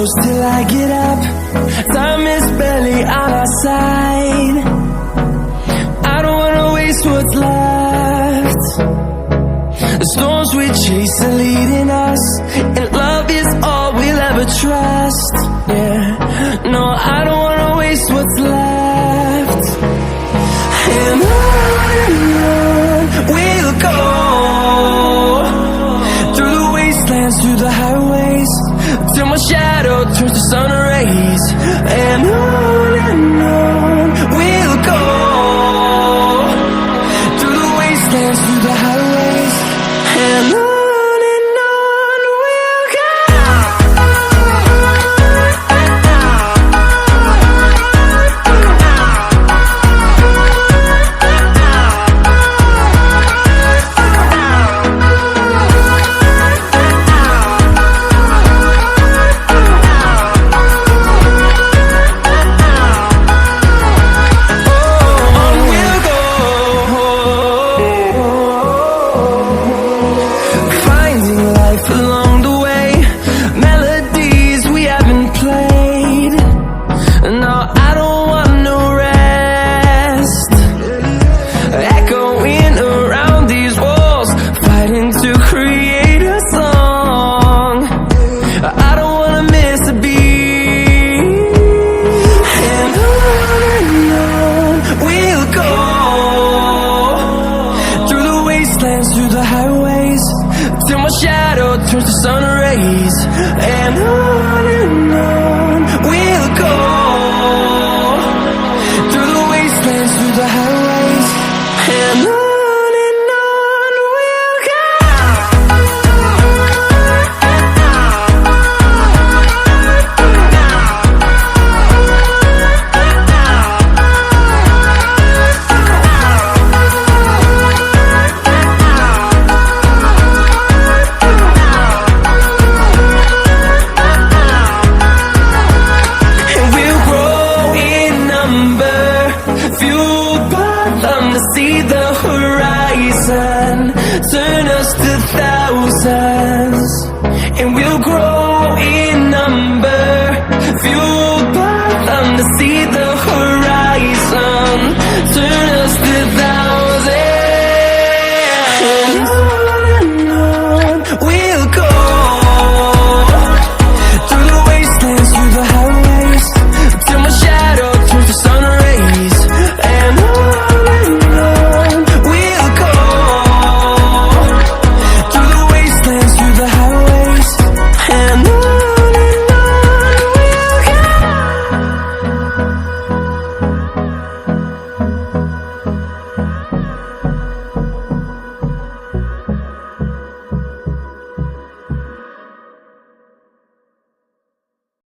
close till I get up. Time is barely on our side. I don't wanna waste what's left. The storms we chase are leading us, and love is all we'll ever trust. Yeah, no, I don't wanna waste what's left. And on we'll go, through the wastelands, through the highways, till my shadow turns to sun rays. And on we'll go, through the wastelands, through the highways, and on we'll go. Through the highways, till my shadow turns to sun rays. And on we'll go, through the wastelands, through the highways, and on we'll go. See the horizon, turn us to thousands, and we'll grow in number, fuel